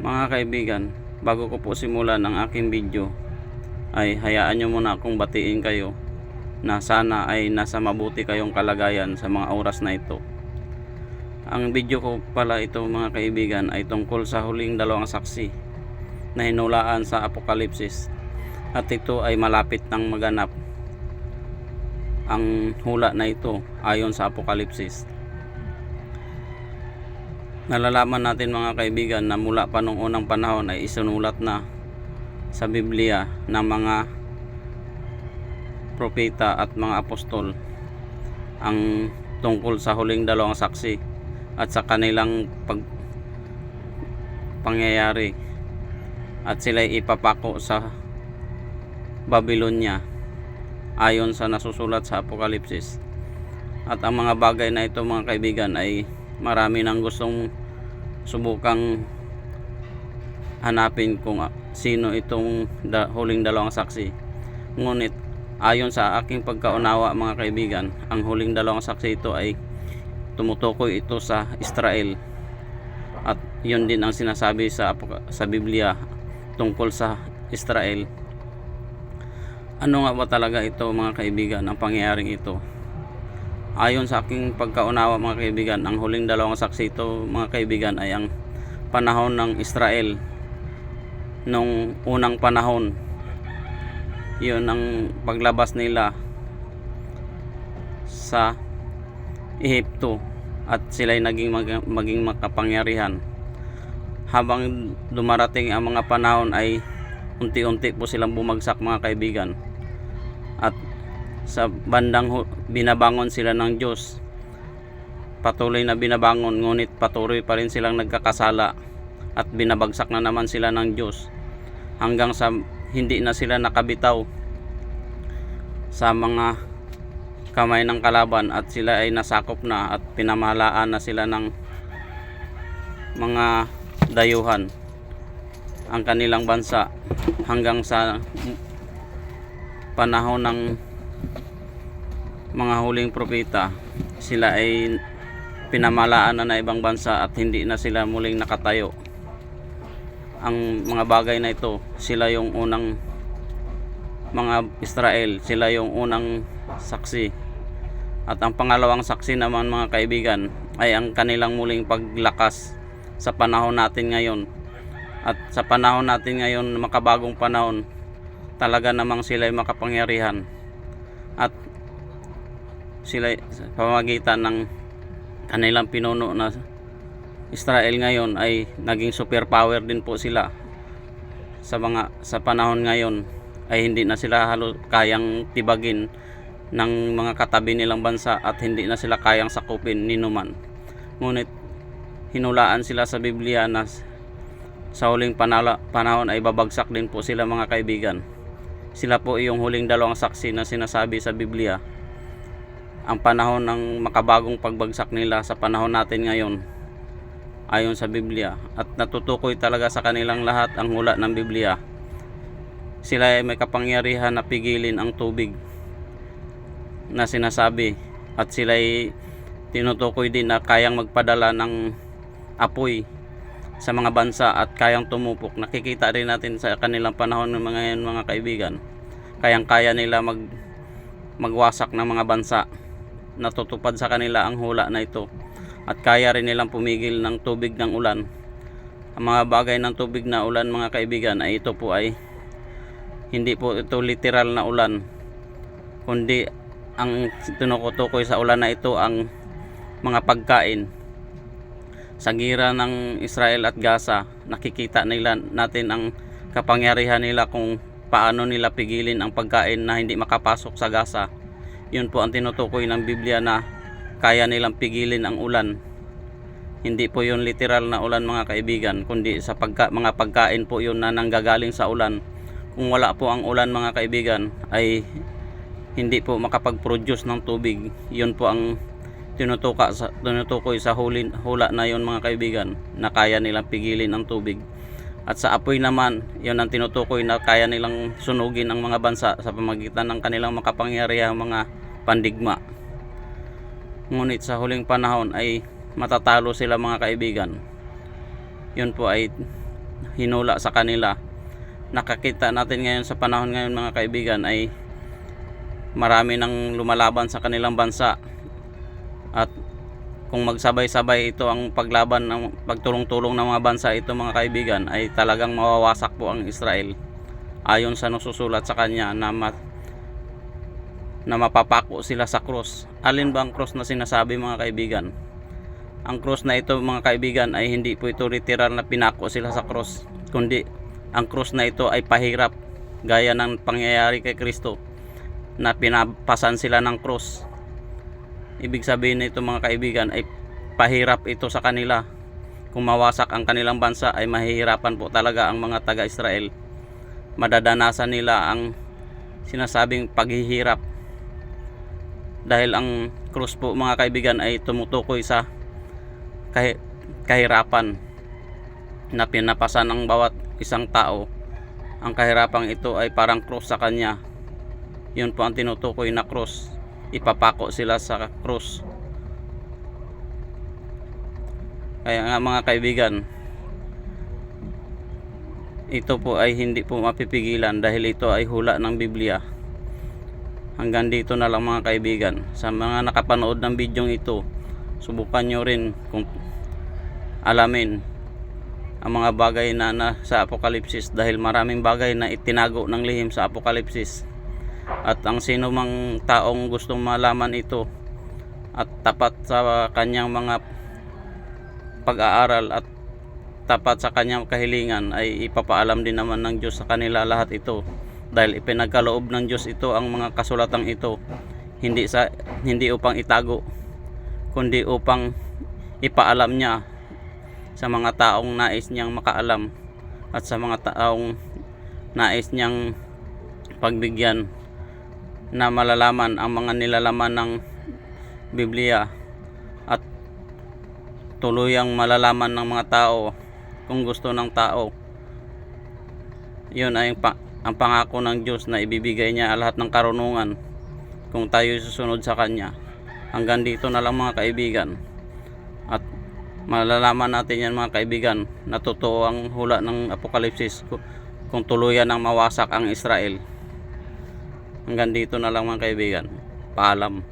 Mga kaibigan, bago ko po simulan ang aking video ay hayaan nyo muna akong batiin kayo na sana ay nasa mabuti kayong kalagayan sa mga oras na ito. Ang video ko pala ito mga kaibigan ay tungkol sa huling dalawang saksi na hinulaan sa Apokalipsis, at ito ay malapit nang maganap. Ang hula na ito ayon sa Apokalipsis, nalalaman natin mga kaibigan na mula pa noong unang panahon ay isinulat na sa Biblia ng mga propeta at mga apostol ang tungkol sa huling dalawang saksi at sa kanilang pangyayari, at sila'y ipapako sa Babylonia ayon sa nasusulat sa Apokalipsis. At ang mga bagay na ito mga kaibigan ay marami nang gustong subukang hanapin kung sino itong huling dalawang saksi. Ngunit ayon sa aking pagkaunawa mga kaibigan, ang huling dalawang saksi ito ay tumutukoy ito sa Israel, at yun din ang sinasabi sa Biblia tungkol sa Israel. Ano nga ba talaga ito mga kaibigan, ang pangyayaring ito? Ayon sa aking pagkaunawa mga kaibigan, ang huling dalawang saksi ito mga kaibigan ay ang panahon ng Israel nung unang panahon. Yun ang paglabas nila sa Ehipto at sila'y maging makapangyarihan. Habang dumarating ang mga panahon ay unti-unti po silang bumagsak mga kaibigan, at sa bandang binabangon sila ng Diyos, patuloy na binabangon, ngunit patuloy pa rin silang nagkakasala at binabagsak na naman sila ng Diyos, hanggang sa hindi na sila nakabitaw sa mga kamay ng kalaban, at sila ay nasakop na at pinamahalaan na sila ng mga dayuhan ang kanilang bansa, hanggang sa panahon ng mga huling propeta sila ay pinamalaan na ibang bansa at hindi na sila muling nakatayo. Ang mga bagay na ito, sila yung unang mga Israel, sila yung unang saksi. At ang pangalawang saksi naman mga kaibigan ay ang kanilang muling paglakas sa panahon natin ngayon. At sa panahon natin ngayon, makabagong panahon, talaga namang sila ay makapangyarihan, at sila sa pamamagitan ng kanilang pinuno na Israel ngayon ay naging superpower din po sila. Sa panahon ngayon ay hindi na sila halos kayang tibagin ng mga katabi nilang bansa, at hindi na sila kayang sakupin ni numan. Ngunit hinulaan sila sa Biblia na sa huling panahon ay babagsak din po sila mga kaibigan. Sila po yung huling dalawang saksi na sinasabi sa Biblia. Ang panahon ng makabagong pagbagsak nila sa panahon natin ngayon ayon sa Biblia, at natutukoy talaga sa kanilang lahat ang hula ng Biblia. Sila ay may kapangyarihan na pigilin ang tubig na sinasabi, at sila ay tinutukoy din na kayang magpadala ng apoy sa mga bansa at kayang tumupok. Nakikita rin natin sa kanilang panahon ng mga kaibigan, kayang-kaya nila magwasak ng mga bansa. Natutupad sa kanila ang hula na ito, at kaya rin nilang pumigil ng tubig ng ulan. Ang mga bagay ng tubig na ulan mga kaibigan ay ito po ay hindi po ito literal na ulan, kundi ang tinutukoy sa ulan na ito ang mga pagkain. Sa gira ng Israel at Gaza, nakikita natin ang kapangyarihan nila kung paano nila pigilin ang pagkain na hindi makapasok sa Gaza. Yun po ang tinutukoy ng Biblia na kaya nilang pigilin ang ulan. Hindi po yun literal na ulan mga kaibigan, kundi sa mga pagkain po yun na nanggagaling sa ulan. Kung wala po ang ulan mga kaibigan ay hindi po makapag-produce ng tubig. Yun po ang tinutukoy sa hula na yun mga kaibigan, na kaya nilang pigilin ang tubig. At sa apoy naman, yun ang tinutukoy na kaya nilang sunugin ang mga bansa sa pamamagitan ng kanilang makapangyarihang mga pandigma. Ngunit sa huling panahon ay matatalo sila mga kaibigan. Yun po ay hinula sa kanila. Nakakita natin ngayon sa panahon ngayon mga kaibigan ay marami nang lumalaban sa kanilang bansa, at kung magsabay-sabay ito ang paglaban ng pagtulong-tulong ng mga bansa ito mga kaibigan, ay talagang mawawasak po ang Israel ayon sa nususulat sa kanya na mapapako sila sa krus. Alin ba ang krus na sinasabi mga kaibigan? Ang krus na ito mga kaibigan ay hindi po ito literal na pinako sila sa krus, kundi ang krus na ito ay pahirap, gaya ng pangyayari kay Kristo na pinapasan sila ng krus. Ibig sabihin nito mga kaibigan ay pahirap ito sa kanila. Kung mawasak ang kanilang bansa ay mahihirapan po talaga ang mga taga-Israel. Madadanasan nila ang sinasabing paghihirap, dahil ang krus po mga kaibigan ay tumutukoy sa kahirapan na pinapasan ng bawat isang tao. Ang kahirapang ito ay parang krus sa kanya. Yun po ang tinutukoy na krus. Ipapako sila sa krus. Kaya nga mga kaibigan, ito po ay hindi po mapipigilan dahil ito ay hula ng Biblia. Hanggang dito na lang mga kaibigan. Sa mga nakapanood ng bidyong ito, subukan nyo rin kung alamin ang mga bagay na sa Apokalipsis, dahil maraming bagay na itinago ng lihim sa Apokalipsis. At ang sino mang taong gustong malaman ito at tapat sa kanyang mga pag-aaral at tapat sa kanyang kahilingan, ay ipapaalam din naman ng Diyos sa kanila lahat ito, dahil ipinagkaloob ng Diyos ito ang mga kasulatang ito, hindi upang itago, kundi upang ipaalam niya sa mga taong nais niyang makaalam at sa mga taong nais niyang pagbigyan na malalaman ang mga nilalaman ng Biblia, at tuluyang malalaman ng mga tao kung gusto ng tao. Yun ay ang pangako ng Diyos na ibibigay niya lahat ng karunungan kung tayo susunod sa Kanya. Hanggang dito na lang mga kaibigan, at malalaman natin yan mga kaibigan na totoo ang hula ng Apokalipsis kung tuluyan ang mawasak ang Israel. Hanggang dito na lang mga kaibigan. Paalam.